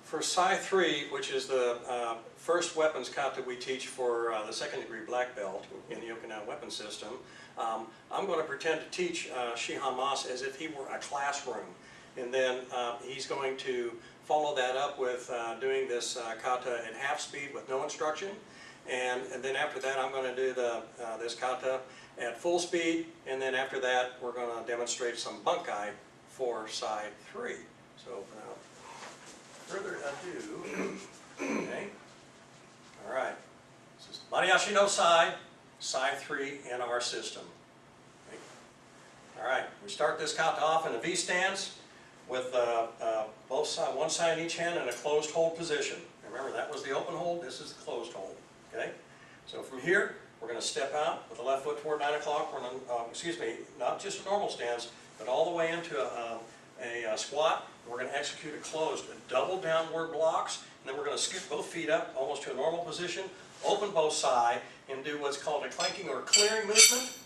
For Psi 3, which is the first weapons kata we teach for the second degree black belt in the Okinawa weapon system, I'm going to pretend to teach Shihan Moss as if he were a classroom. And then he's going to follow that up with doing this kata at half speed with no instruction. And then after that I'm going to do this kata at full speed. And then after that we're going to demonstrate some bunkai for Psi 3. So without further ado, okay, all right, this is Matayoshi no Psi 3 in our system. Okay. All right, we start this kata off in a V stance with both sides, one side in each hand in a closed hold position. Remember, that was the open hold, this is the closed hold. Okay, so from here, we're going to step out with the left foot toward 9 o'clock. We're going to, excuse me, not just a normal stance, but all the way into a squat. We're going to execute a closed, double downward blocks, and then we're going to scoot both feet up almost to a normal position, open both sides, and do what's called a clanking or clearing movement,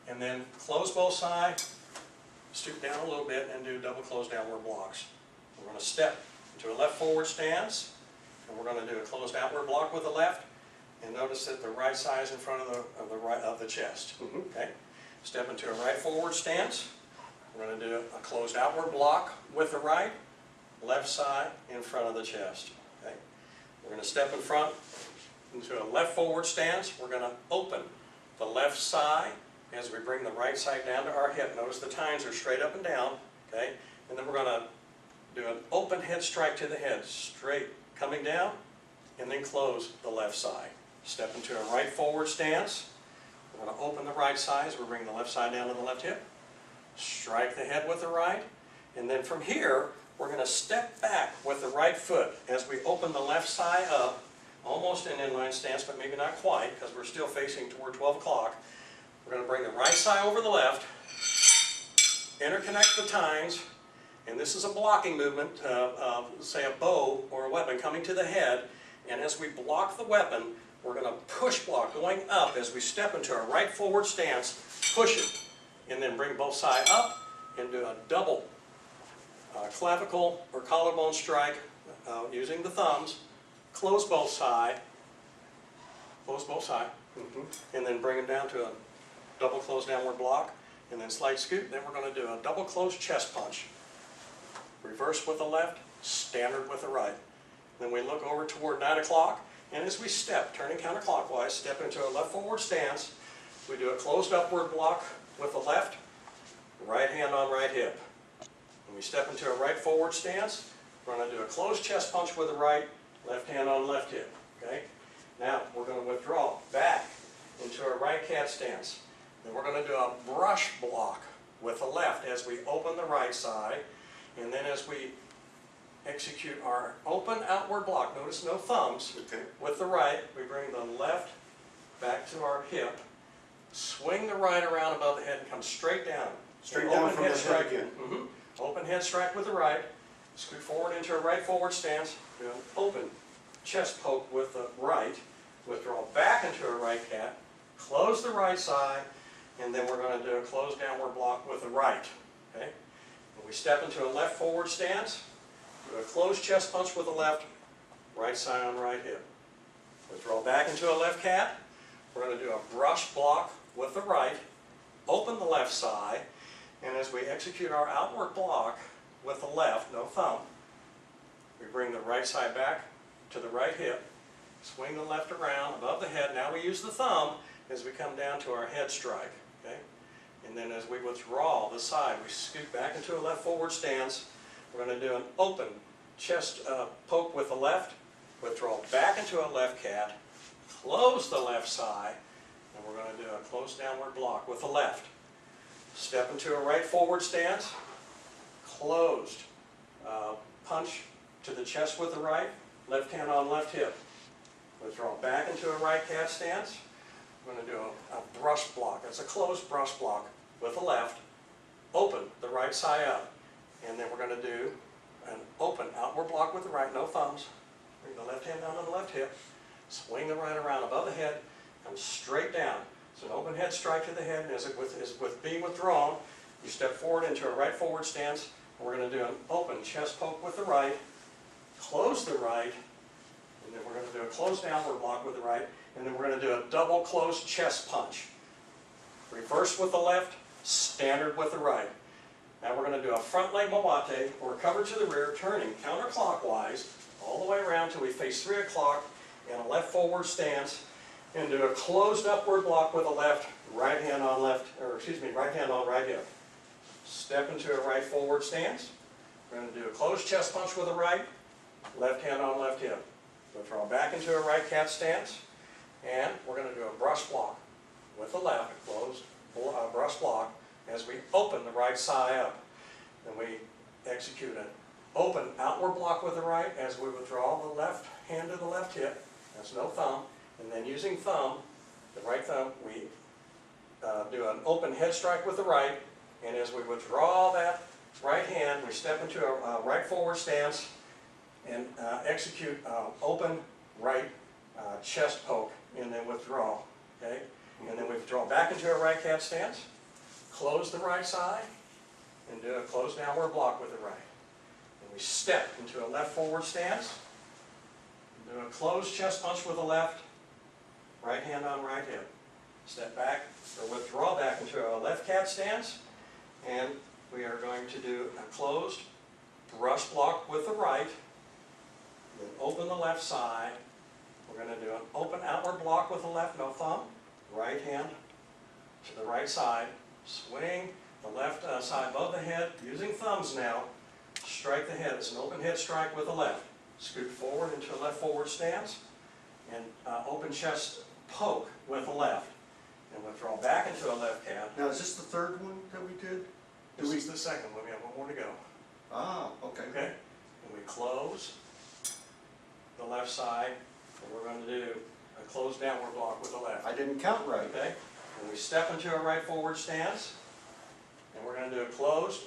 and then close both sides, stoop down a little bit, and do double closed downward blocks. We're going to step into a left forward stance, and we're going to do a closed outward block with the left, and notice that the right side is in front of the chest. Okay, step into a right forward stance. We're going to do a closed outward block with the right, left side in front of the chest. Okay? We're going to step in front into a left forward stance. We're going to open the left side as we bring the right side down to our hip. Notice the tines are straight up and down. Okay? And then we're going to do an open head strike to the head, straight coming down, and then close the left side. Step into a right forward stance. We're going to open the right side as we bring the left side down to the left hip. Strike the head with the right, and then from here we're going to step back with the right foot as we open the left side up, almost in inline stance, but maybe not quite because we're still facing toward 12 o'clock. We're going to bring the right side over the left, interconnect the tines, and this is a blocking movement of, say, a bow or a weapon coming to the head, and as we block the weapon, we're going to push block going up as we step into a right forward stance, push it, and then bring both sides up and do a double clavicle or collarbone strike using the thumbs, close both sides, and then bring them down to a double close downward block, and then slight scoot. Then we're going to do a double close chest punch. Reverse with the left, standard with the right. Then we look over toward 9 o'clock, and as we step, turning counterclockwise, step into a left forward stance, we do a closed upward block with the left, right hand on right hip. When we step into a right forward stance, we're going to do a closed chest punch with the right, left hand on left hip. Okay? Now we're going to withdraw back into a right cat stance. Then we're going to do a brush block with the left as we open the right side, and then as we execute our open outward block, notice no thumbs, with the right, we bring the left back to our hip, swing the right around above the head and come straight down. Straight down from the head again. Open head strike with the right. Scoot forward into a right forward stance. Do an open chest poke with the right. Withdraw back into a right cat. Close the right side. And then we're going to do a closed downward block with the right. Okay? When we step into a left forward stance, do a closed chest punch with the left. Right side on right hip. Withdraw back into a left cat. We're going to do a brush block with the right, open the left side, and as we execute our outward block with the left, no thumb, we bring the right side back to the right hip, swing the left around above the head. Now we use the thumb as we come down to our head strike. Okay? And then as we withdraw the side, we scoot back into a left forward stance. We're going to do an open chest poke with the left, withdraw back into a left cat, close the left side, and we're going to do a close downward block with the left. Step into a right forward stance, closed punch to the chest with the right, left hand on left hip. Withdraw back into a right cat stance. We're going to do a brush block. It's a closed brush block with the left. Open the right side up. And then we're going to do an open outward block with the right, no thumbs. Bring the left hand down on the left hip. Swing the right around above the head. Come straight down. It's an open head strike to the head. And as it is being withdrawn, you step forward into a right forward stance. And we're going to do an open chest poke with the right. close the right, and then we're going to do a closed downward block with the right, and then we're going to do a double closed chest punch. Reverse with the left, standard with the right. Now we're going to do a front leg mawate, or cover to the rear, turning counterclockwise all the way around till we face 3 o'clock in a left forward stance, and do a closed upward block with the left, right hand on right hip. Step into a right forward stance. We're going to do a closed chest punch with the right, left hand on left hip. Withdraw back into a right cat stance, and we're going to do a brush block with the left, a closed brush block, as we open the right side up. Then we execute an open outward block with the right as we withdraw the left hand to the left hip. That's no thumb. And then using thumb, the right thumb, we do an open head strike with the right. And as we withdraw that right hand, we step into a right forward stance and execute open right chest poke, and then withdraw. Okay? And then we withdraw back into a right cat stance, close the right side, and do a closed downward block with the right. And we step into a left forward stance, do a closed chest punch with the left, right hand on right hip. Step back, or withdraw back into a left cat stance, and we are going to do a closed brush block with the right, then open the left side. We're going to do an open outward block with the left, no thumb, right hand to the right side, swing the left side above the head, using thumbs now, strike the head. It's an open head strike with the left. Scoot forward into a left forward stance, and open chest poke with the left. And withdraw back into a left cat. Now, is this the third one that we did? This is the second one. We have one more to go. Ah, okay. Okay? And we close the left side, and we're going to do a closed downward block with the left. I didn't count right. Okay? And we step into a right forward stance, and we're going to do a closed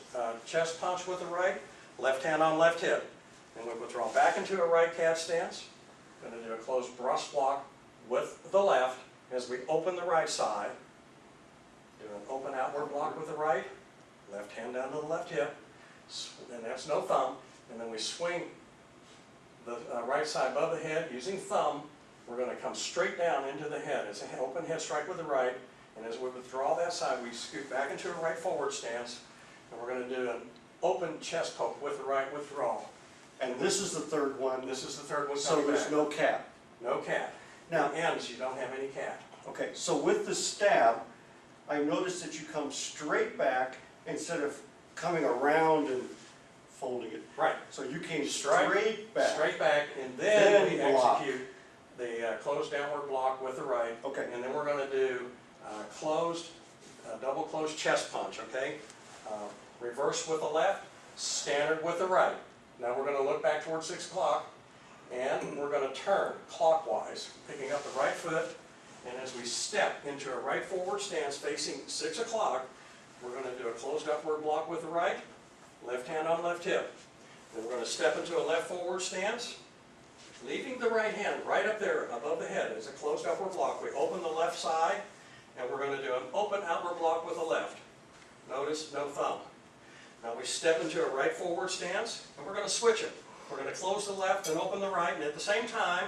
chest punch with the right, left hand on left hip. And we withdraw back into a right cat stance. We're going to do a closed brush block with the left as we open the right side. Do an open outward block with the right, left hand down to the left hip, and that's no thumb. And then we swing the right side above the head using thumb. We're going to come straight down into the head. It's an open head strike with the right. And as we withdraw that side, we scoot back into a right forward stance. And we're going to do an open chest poke with the right withdrawal. And this is the third one. This is the third one. So there's no cap. No cat. Now, ends, you don't have any cat. Okay, so with the stab, I noticed that you come straight back instead of coming around and folding it. Right. So you came straight back. Straight back, and then we block. execute the closed downward block with the right. Okay. And then we're going to do double closed chest punch, okay? Reverse with the left, standard with the right. Now we're going to look back towards 6 o'clock, and we're going to turn clockwise, picking up the right foot, and as we step into a right forward stance facing 6 o'clock, we're going to do a closed upward block with the right, left hand on left hip. Then we're going to step into a left forward stance, leaving the right hand right up there above the head as a closed upward block. We open the left side, and we're going to do an open outward block with the left. Notice, no thumb. Now we step into a right forward stance, and we're going to switch it. We're going to close the left and open the right, and at the same time,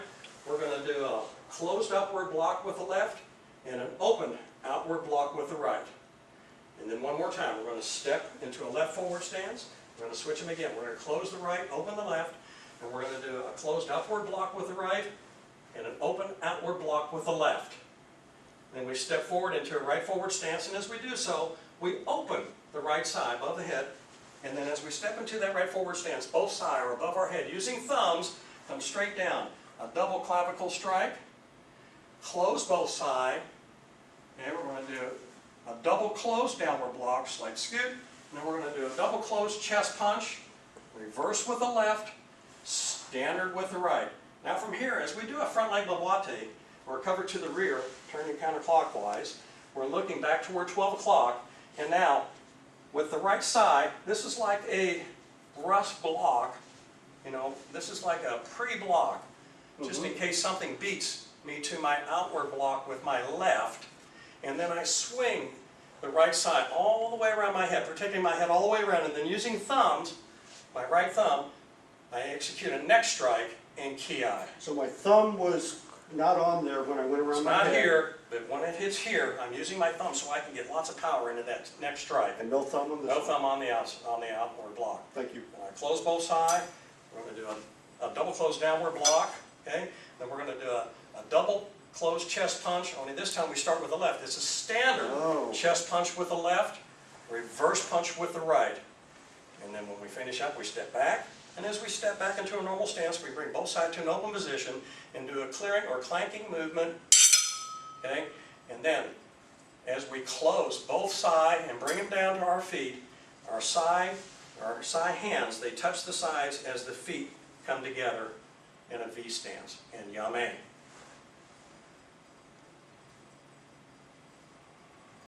we're going to do a closed upward block with the left and an open outward block with the right. And then one more time, we're going to step into a left forward stance. We're going to switch them again. We're going to close the right, open the left, and we're going to do a closed upward block with the right and an open outward block with the left. Then we step forward into a right forward stance, and as we do so, we open the right side above the head. And then as we step into that right forward stance, both sides are above our head. Using thumbs, come straight down. A double clavicle strike, close both sides, and we're going to do a double close downward block, slight scoot, and then we're going to do a double close chest punch, reverse with the left, standard with the right. Now from here, as we do a front leg mawate, or cover to the rear, turning counterclockwise, we're looking back toward 12 o'clock, and now with the right side, this is like a brush block. You know, this is like a pre-block, just in case something beats me to my outward block with my left. And then I swing the right side all the way around my head, protecting my head all the way around, and then using thumbs, my right thumb, I execute a neck strike in ki. So my thumb was not on there when I went around It's my not head. here, but when it hits here, I'm using my thumb so I can get lots of power into that neck strike. And no thumb on this No one? thumb on the outward block. Thank you. And I close both sides. We're going to do a double close downward block, okay? Then we're going to do a double close chest punch, only this time we start with the left. It's a standard chest punch with the left, reverse punch with the right. And then when we finish up, we step back. And as we step back into a normal stance, we bring both sides to an open position and do a clearing or clanking movement, okay? And then, as we close both sides and bring them down to our feet, our side hands, they touch the sides as the feet come together in a V stance. And yame.